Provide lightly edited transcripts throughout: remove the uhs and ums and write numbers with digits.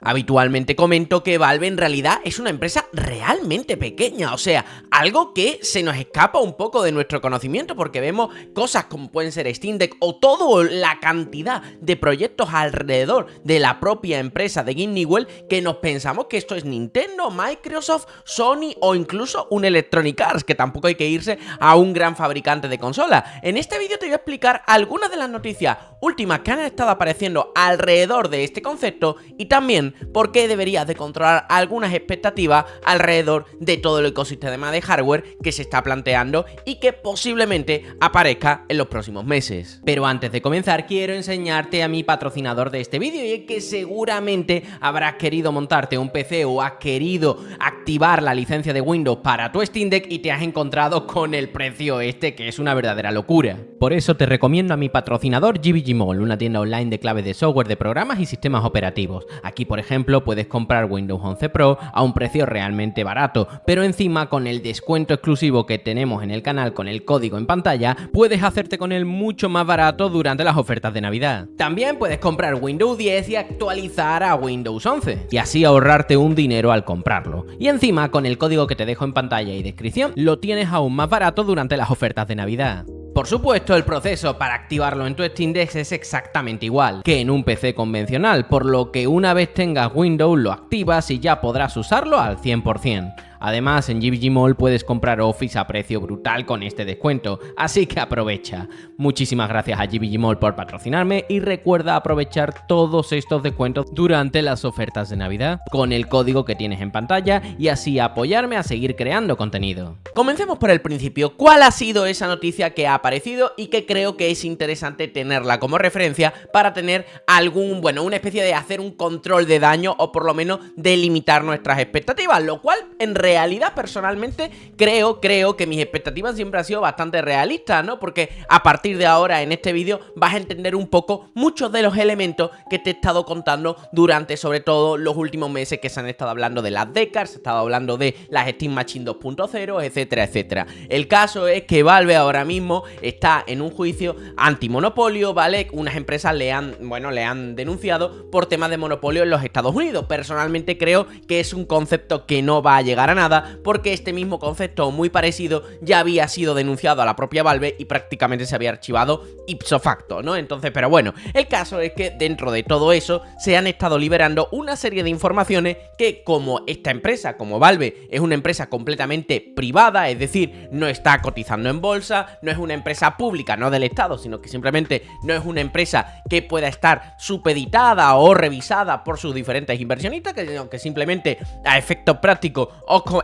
Habitualmente comento que Valve en realidad es una empresa realmente pequeña, o sea, algo que se nos escapa un poco de nuestro conocimiento porque vemos cosas como pueden ser Steam Deck o toda la cantidad de proyectos alrededor de la propia empresa de Gabe Newell que nos pensamos que esto es Nintendo, Microsoft, Sony o incluso un Electronic Arts, que tampoco hay que irse a un gran fabricante de consolas. En este vídeo te voy a explicar algunas de las noticias últimas que han estado apareciendo alrededor de este concepto y también por qué deberías de controlar algunas expectativas alrededor de todo el ecosistema de hardware que se está planteando y que posiblemente aparezca en los próximos meses. Pero antes de comenzar quiero enseñarte a mi patrocinador de este vídeo, y es que seguramente habrás querido montarte un PC o has querido activar la licencia de Windows para tu Steam Deck y te has encontrado con el precio este, que es una verdadera locura. Por eso te recomiendo a mi patrocinador GBG Mall, una tienda online de claves de software, de programas y sistemas operativos. Aquí, por ejemplo, puedes comprar Windows 11 Pro a un precio realmente barato, pero encima con el descuento exclusivo que tenemos en el canal con el código en pantalla, puedes hacerte con él mucho más barato durante las ofertas de Navidad. También puedes comprar Windows 10 y actualizar a Windows 11, y así ahorrarte un dinero al comprarlo. Y encima, con el código que te dejo en pantalla y descripción, lo tienes aún más barato durante las ofertas de Navidad. Por supuesto, el proceso para activarlo en tu Steam Deck es exactamente igual que en un PC convencional, por lo que una vez tengas Windows lo activas y ya podrás usarlo al 100%. Además, en GBG Mall puedes comprar Office a precio brutal con este descuento, así que aprovecha. Muchísimas gracias a GBG Mall por patrocinarme y recuerda aprovechar todos estos descuentos durante las ofertas de Navidad con el código que tienes en pantalla y así apoyarme a seguir creando contenido. Comencemos por el principio. ¿Cuál ha sido esa noticia que ha aparecido y que creo que es interesante tenerla como referencia para tener una especie de hacer un control de daño o por lo menos delimitar nuestras expectativas, lo cual en realidad personalmente creo que mis expectativas siempre han sido bastante realistas, ¿no? Porque a partir de ahora en este vídeo vas a entender un poco muchos de los elementos que te he estado contando durante sobre todo los últimos meses, que se han estado hablando de las Deckard, se ha estado hablando de las Steam Machine 2.0, etcétera, etcétera. El caso es que Valve ahora mismo está en un juicio antimonopolio, ¿vale? Unas empresas le han denunciado por temas de monopolio en los Estados Unidos. Personalmente creo que es un concepto que no va a llegar a nada, porque este mismo concepto muy parecido ya había sido denunciado a la propia Valve y prácticamente se había archivado ipso facto, ¿no? Entonces, pero bueno, el caso es que dentro de todo eso se han estado liberando una serie de informaciones que, como esta empresa, como Valve, es una empresa completamente privada, es decir, no está cotizando en bolsa, no es una empresa pública, no del Estado, sino que simplemente no es una empresa que pueda estar supeditada o revisada por sus diferentes inversionistas, que simplemente a efectos prácticos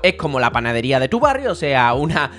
es como la panadería de tu barrio, o sea, una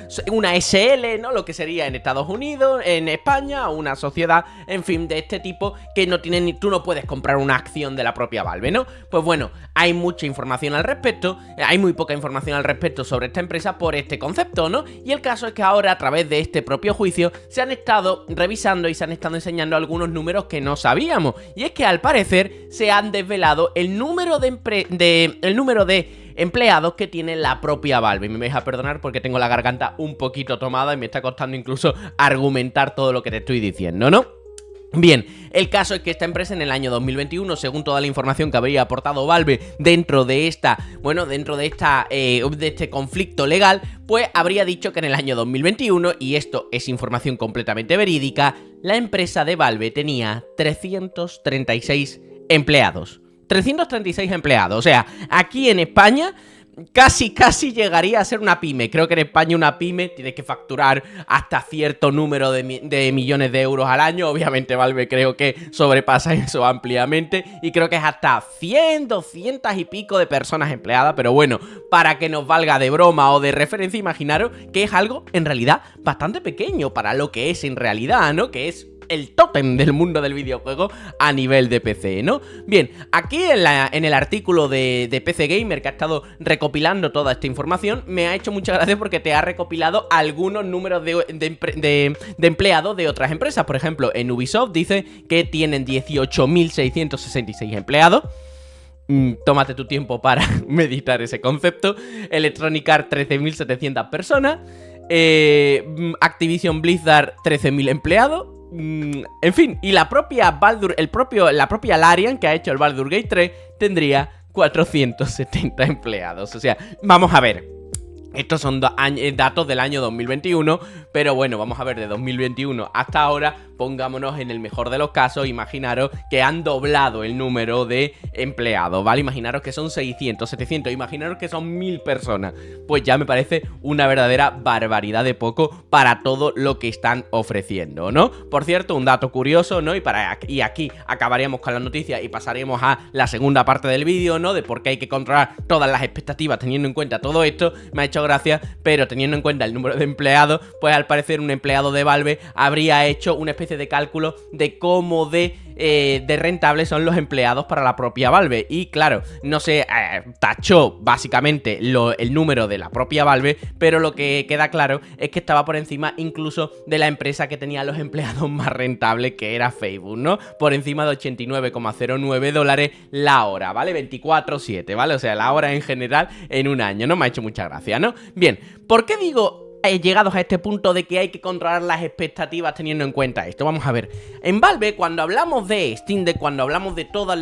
SL, ¿no? Lo que sería en Estados Unidos, en España, una sociedad, en fin, de este tipo, que no tiene tú no puedes comprar una acción de la propia Valve, ¿no? Pues bueno, hay mucha información al respecto, hay muy poca información al respecto sobre esta empresa por este concepto, ¿no? Y el caso es que ahora, a través de este propio juicio, se han estado revisando y se han estado enseñando algunos números que no sabíamos, y es que al parecer se han desvelado el número de empleados que tiene la propia Valve. Me vais a perdonar porque tengo la garganta un poquito tomada y me está costando incluso argumentar todo lo que te estoy diciendo, ¿no? Bien, el caso es que esta empresa en el año 2021, según toda la información que habría aportado Valve dentro de este conflicto legal, pues habría dicho que en el año 2021, y esto es información completamente verídica, la empresa de Valve tenía 336 empleados. 336 empleados, o sea, aquí en España casi llegaría a ser una pyme. Creo que en España una pyme tiene que facturar hasta cierto número de millones de euros al año. Obviamente Valve creo que sobrepasa eso ampliamente y creo que es hasta 100, 200 y pico de personas empleadas, pero bueno, para que nos valga de broma o de referencia, imaginaros que es algo en realidad bastante pequeño para lo que es en realidad, ¿no? Que es el tótem del mundo del videojuego a nivel de PC, ¿no? Bien, aquí en el artículo de PC Gamer, que ha estado recopilando toda esta información, me ha hecho mucha gracia porque te ha recopilado algunos números de empleados de otras empresas. Por ejemplo, en Ubisoft dice que tienen 18.666 empleados. Tómate tu tiempo para meditar ese concepto. Electronic Arts, 13.700 personas. Activision Blizzard, 13.000 empleados. En fin, y la propia la propia Larian, que ha hecho el Baldur's Gate 3, tendría 470 empleados. O sea, vamos a ver. Estos son datos del año 2021, pero bueno, vamos a ver de 2021 hasta ahora, pongámonos en el mejor de los casos, imaginaros que han doblado el número de empleados, ¿vale? Imaginaros que son 600, 700, imaginaros que son 1000 personas, pues ya me parece una verdadera barbaridad de poco para todo lo que están ofreciendo, ¿no? Por cierto, un dato curioso, ¿no? Y aquí acabaríamos con la noticia y pasaríamos a la segunda parte del vídeo, ¿no? De por qué hay que controlar todas las expectativas teniendo en cuenta todo esto. Me ha hecho gracia, pero teniendo en cuenta el número de empleados, pues al parecer un empleado de Valve habría hecho una especie de cálculo de cómo de rentables son los empleados para la propia Valve. Y claro, no se tachó básicamente el número de la propia Valve, pero lo que queda claro es que estaba por encima incluso de la empresa que tenía los empleados más rentables, que era Facebook, ¿no? Por encima de 89,09 dólares la hora, ¿vale? 24/7, ¿vale? O sea, la hora en general en un año, ¿no? Me ha hecho mucha gracia, ¿no? Bien, ¿por qué digo llegados a este punto de que hay que controlar las expectativas teniendo en cuenta esto? Vamos a ver, en Valve, cuando hablamos de Steam Deck, cuando hablamos de todos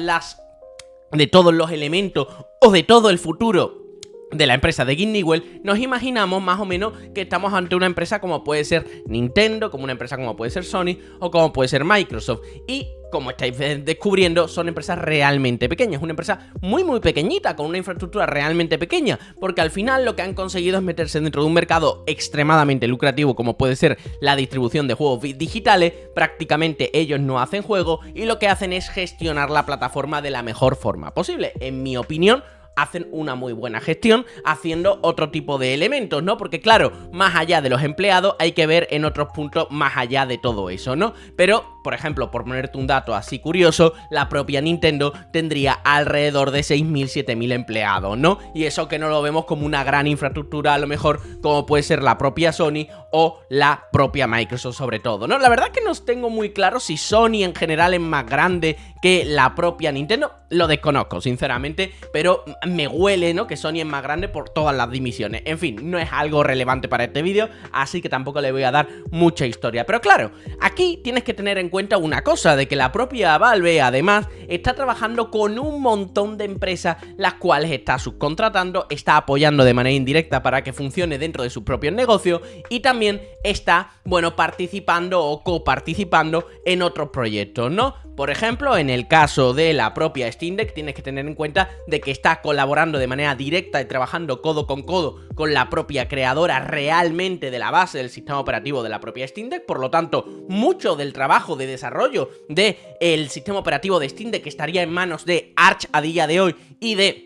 los elementos o de todo el futuro de la empresa de Gabe Newell, nos imaginamos más o menos que estamos ante una empresa como puede ser Nintendo, como una empresa como puede ser Sony o como puede ser Microsoft. Y como estáis descubriendo, son empresas realmente pequeñas, una empresa muy pequeñita, con una infraestructura realmente pequeña, porque al final lo que han conseguido es meterse dentro de un mercado extremadamente lucrativo como puede ser la distribución de juegos digitales. Prácticamente ellos no hacen juegos y lo que hacen es gestionar la plataforma de la mejor forma posible. En mi opinión, hacen una muy buena gestión haciendo otro tipo de elementos, ¿no? Porque claro, más allá de los empleados hay que ver en otros puntos más allá de todo eso, ¿no? Pero, por ejemplo, por ponerte un dato así curioso, la propia Nintendo tendría alrededor de 6.000, 7.000 empleados, ¿no? Y eso que no lo vemos como una gran infraestructura, a lo mejor como puede ser la propia Sony o la propia Microsoft sobre todo, ¿no? La verdad que no tengo muy claro si Sony en general es más grande que la propia Nintendo, lo desconozco sinceramente, pero me huele, ¿no?, que Sony es más grande por todas las divisiones. En fin, no es algo relevante para este vídeo, así que tampoco le voy a dar mucha historia. Pero claro, aquí tienes que tener en cuenta una cosa, de que la propia Valve además está trabajando con un montón de empresas las cuales está subcontratando, está apoyando de manera indirecta para que funcione dentro de sus propios negocios y también está, bueno, participando o coparticipando en otros proyectos, ¿no? Por ejemplo, en el caso de la propia Steam Deck, tienes que tener en cuenta de que está colaborando de manera directa y trabajando codo con la propia creadora realmente de la base del sistema operativo de la propia Steam Deck. Por lo tanto, mucho del trabajo de desarrollo del sistema operativo de Steam Deck estaría en manos de Arch a día de hoy y de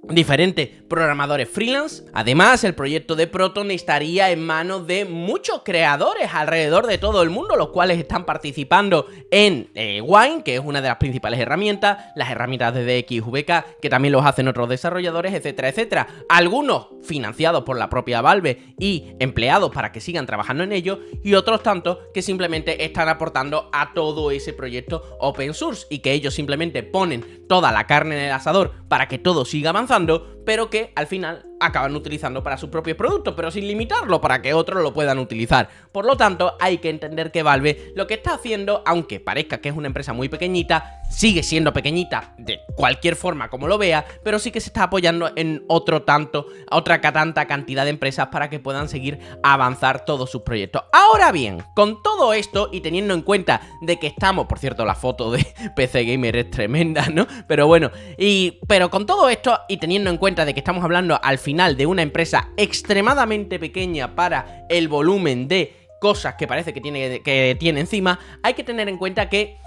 diferentes programadores freelance. Además, el proyecto de Proton estaría en manos de muchos creadores alrededor de todo el mundo, los cuales están participando en Wine, que es una de las principales herramientas, las herramientas de DXVK, que también los hacen otros desarrolladores, etcétera, etcétera. Algunos financiados por la propia Valve y empleados para que sigan trabajando en ello, y otros tantos que simplemente están aportando a todo ese proyecto open source y que ellos simplemente ponen toda la carne en el asador para que todo siga avanzando, pero que al final acaban utilizando para sus propios productos, pero sin limitarlo para que otros lo puedan utilizar. Por lo tanto, hay que entender que Valve lo que está haciendo, aunque parezca que es una empresa muy pequeñita, sigue siendo pequeñita de cualquier forma como lo vea, pero sí que se está apoyando en otra tanta cantidad de empresas para que puedan seguir avanzar todos sus proyectos. Ahora bien, con todo esto y teniendo en cuenta de que estamos, por cierto, la foto de PC Gamer es tremenda, ¿no? Pero bueno, pero con todo esto y teniendo en cuenta de que estamos hablando al final de una empresa extremadamente pequeña para el volumen de cosas que parece que tiene encima, hay que tener en cuenta que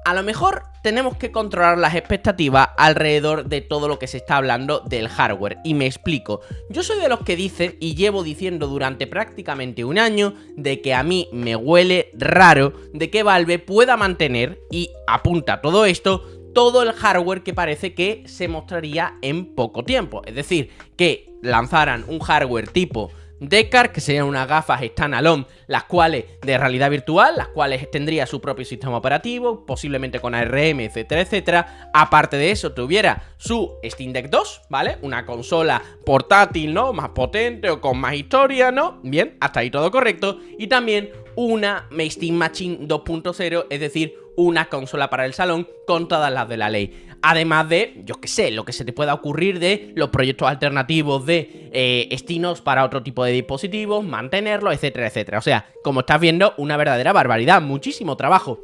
a lo mejor tenemos que controlar las expectativas alrededor de todo lo que se está hablando del hardware. Y me explico. Yo soy de los que dicen, y llevo diciendo durante prácticamente un año, de que a mí me huele raro de que Valve pueda mantener, y apunta todo esto, todo el hardware que parece que se mostraría en poco tiempo. Es decir, que lanzaran un hardware tipo Deckard, que serían unas gafas standalone, las cuales de realidad virtual, las cuales tendría su propio sistema operativo, posiblemente con ARM, etcétera, etcétera. Aparte de eso, tuviera su Steam Deck 2, ¿vale? Una consola portátil, ¿no? Más potente o con más historia, ¿no? Bien, hasta ahí todo correcto. Y también una Steam Machine 2.0, es decir, una consola para el salón con todas las de la ley. Además de, yo qué sé, lo que se te pueda ocurrir de los proyectos alternativos de Exynos para otro tipo de dispositivos, mantenerlos, etcétera, etcétera. O sea, como estás viendo, una verdadera barbaridad, muchísimo trabajo.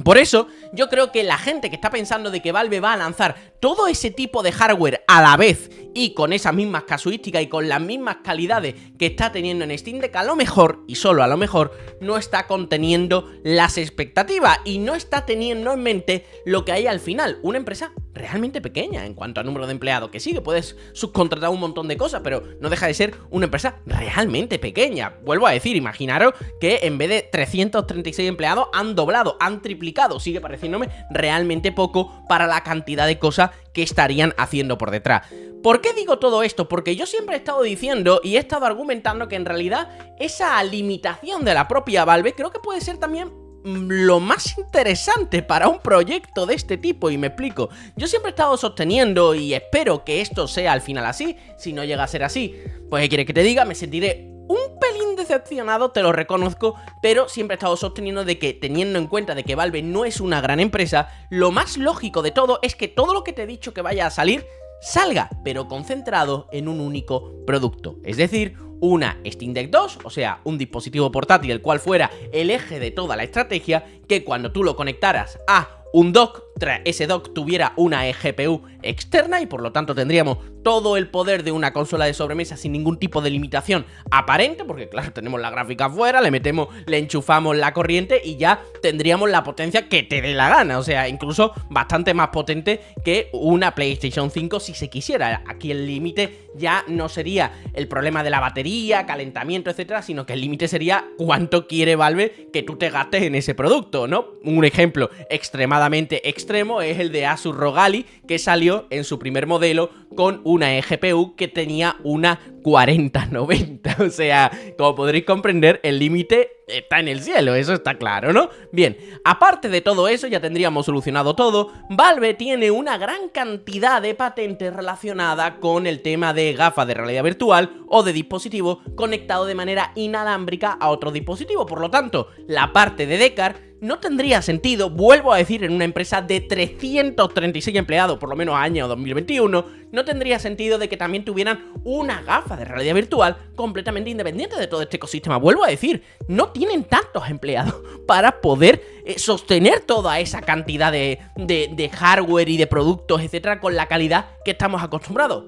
Por eso, yo creo que la gente que está pensando de que Valve va a lanzar todo ese tipo de hardware a la vez y con esas mismas casuísticas y con las mismas calidades que está teniendo en Steam Deck, a lo mejor, y solo a lo mejor, no está conteniendo las expectativas y no está teniendo en mente lo que hay al final. Una empresa realmente pequeña en cuanto a número de empleados, que sí, que puedes subcontratar un montón de cosas, pero no deja de ser una empresa realmente pequeña. Vuelvo a decir, imaginaros que en vez de 336 empleados han doblado, han triplicado. Sigue pareciéndome realmente poco para la cantidad de cosas que estarían haciendo por detrás. ¿Por qué digo todo esto? Porque yo siempre he estado diciendo y he estado argumentando que en realidad esa limitación de la propia Valve creo que puede ser también lo más interesante para un proyecto de este tipo, y me explico. Yo siempre he estado sosteniendo, y espero que esto sea al final así, si no llega a ser así, pues ¿qué quieres que te diga? Me sentiré un pelín decepcionado, te lo reconozco, pero siempre he estado sosteniendo de que, teniendo en cuenta de que Valve no es una gran empresa, lo más lógico de todo es que todo lo que te he dicho que vaya a salir, salga, pero concentrado en un único producto. Es decir, una Steam Deck 2, o sea, un dispositivo portátil el cual fuera el eje de toda la estrategia, que cuando tú lo conectaras a un dock, ese dock tuviera una eGPU externa y por lo tanto tendríamos todo el poder de una consola de sobremesa sin ningún tipo de limitación aparente, porque claro, tenemos la gráfica afuera, le enchufamos la corriente y ya tendríamos la potencia que te dé la gana, o sea, incluso bastante más potente que una PlayStation 5 si se quisiera. Aquí el límite ya no sería el problema de la batería, calentamiento, etcétera, sino que el límite sería cuánto quiere Valve que tú te gastes en ese producto, ¿no? Un ejemplo extremadamente extremo es el de Asus ROG Ally, que salió en su primer modelo con una eGPU que tenía una 4090. O sea, como podréis comprender, el límite está en el cielo, eso está claro, ¿no? Bien, aparte de todo eso, ya tendríamos solucionado todo. Valve tiene una gran cantidad de patentes relacionadas con el tema de gafas de realidad virtual o de dispositivos conectados de manera inalámbrica a otro dispositivo. Por lo tanto, la parte de Deckard no tendría sentido, vuelvo a decir, en una empresa de 336 empleados, por lo menos año 2021, no tendría sentido de que también tuvieran una gafa de realidad virtual completamente independiente de todo este ecosistema. Vuelvo a decir, no tienen tantos empleados para poder sostener toda esa cantidad de hardware y de productos, etcétera, con la calidad que estamos acostumbrados.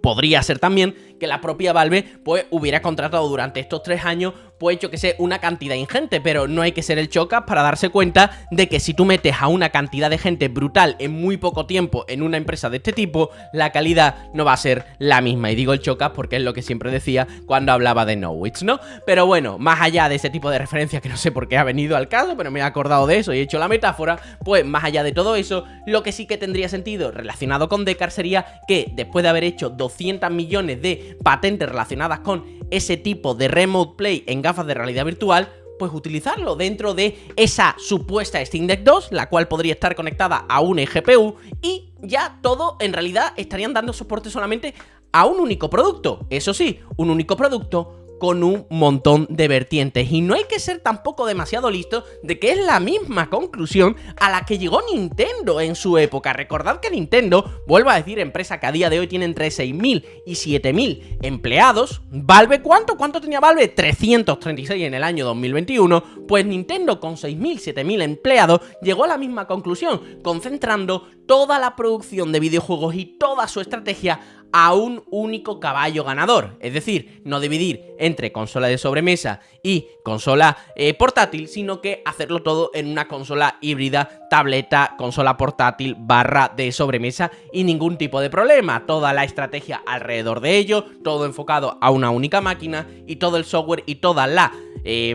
Podría ser también que la propia Valve pues hubiera contratado durante estos 3 años pues yo que sé, una cantidad ingente, pero no hay que ser el chocas para darse cuenta de que si tú metes a una cantidad de gente brutal en muy poco tiempo en una empresa de este tipo, la calidad no va a ser la misma. Y digo el chocas porque es lo que siempre decía cuando hablaba de Knowledge, ¿no? Pero bueno, más allá de ese tipo de referencias que no sé por qué ha venido al caso, pero me he acordado de eso y he hecho la metáfora, pues más allá de todo eso, lo que sí que tendría sentido relacionado con Deckard sería que después de haber hecho 200 millones de patentes relacionadas con ese tipo de Remote Play en gafas de realidad virtual, pues utilizarlo dentro de esa supuesta Steam Deck 2, la cual podría estar conectada a una eGPU, y ya todo en realidad estarían dando soporte solamente a un único producto. Eso sí, un único producto con un montón de vertientes. Y no hay que ser tampoco demasiado listo de que es la misma conclusión a la que llegó Nintendo en su época. Recordad que Nintendo, vuelvo a decir, empresa que a día de hoy tiene entre 6.000 y 7.000 empleados. Valve, ¿cuánto tenía Valve? 336 en el año 2021. Pues Nintendo con 6.000, 7.000 empleados llegó a la misma conclusión, concentrando toda la producción de videojuegos y toda su estrategia a un único caballo ganador. Es decir, no dividir entre consola de sobremesa y consola portátil, sino que hacerlo todo en una consola híbrida, tableta, consola portátil barra de sobremesa, y ningún tipo de problema. Toda la estrategia alrededor de ello, todo enfocado a una única máquina, y todo el software y toda la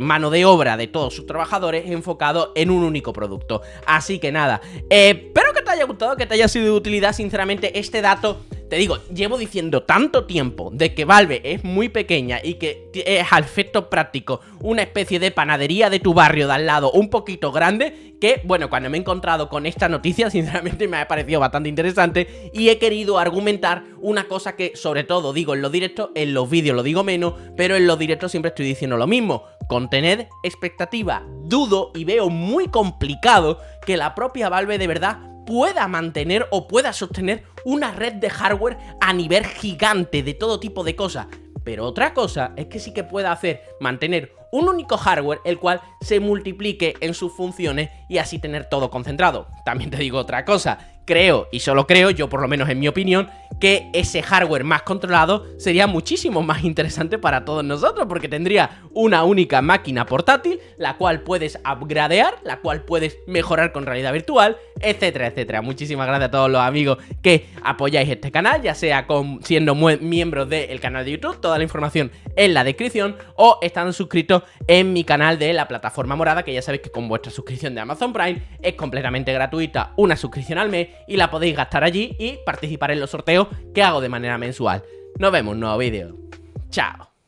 mano de obra de todos sus trabajadores enfocado en un único producto. Así que nada, espero que te haya gustado, que te haya sido de utilidad. Sinceramente, este dato te digo, llevo diciendo tanto tiempo de que Valve es muy pequeña y que es al efecto práctico una especie de panadería de tu barrio de al lado un poquito grande, que bueno, cuando me he encontrado con esta noticia sinceramente me ha parecido bastante interesante y he querido argumentar una cosa que sobre todo digo en los directos, en los vídeos lo digo menos, pero en los directos siempre estoy diciendo lo mismo: contener expectativa. Dudo y veo muy complicado que la propia Valve de verdad pueda mantener o pueda sostener una red de hardware a nivel gigante de todo tipo de cosas. Pero otra cosa es que sí que pueda hacer mantener un único hardware el cual se multiplique en sus funciones y así tener todo concentrado. También te digo otra cosa, creo, y solo creo, yo por lo menos en mi opinión, que ese hardware más controlado sería muchísimo más interesante para todos nosotros, porque tendría una única máquina portátil, la cual puedes upgradear, la cual puedes mejorar con realidad virtual, etcétera, etcétera. Muchísimas gracias a todos los amigos que apoyáis este canal, ya sea siendo miembros del canal de YouTube, toda la información en la descripción, o estando suscritos en mi canal de la plataforma morada, que ya sabéis que con vuestra suscripción de Amazon Prime es completamente gratuita, una suscripción al mes, y la podéis gastar allí y participar en los sorteos que hago de manera mensual. Nos vemos en un nuevo vídeo. Chao.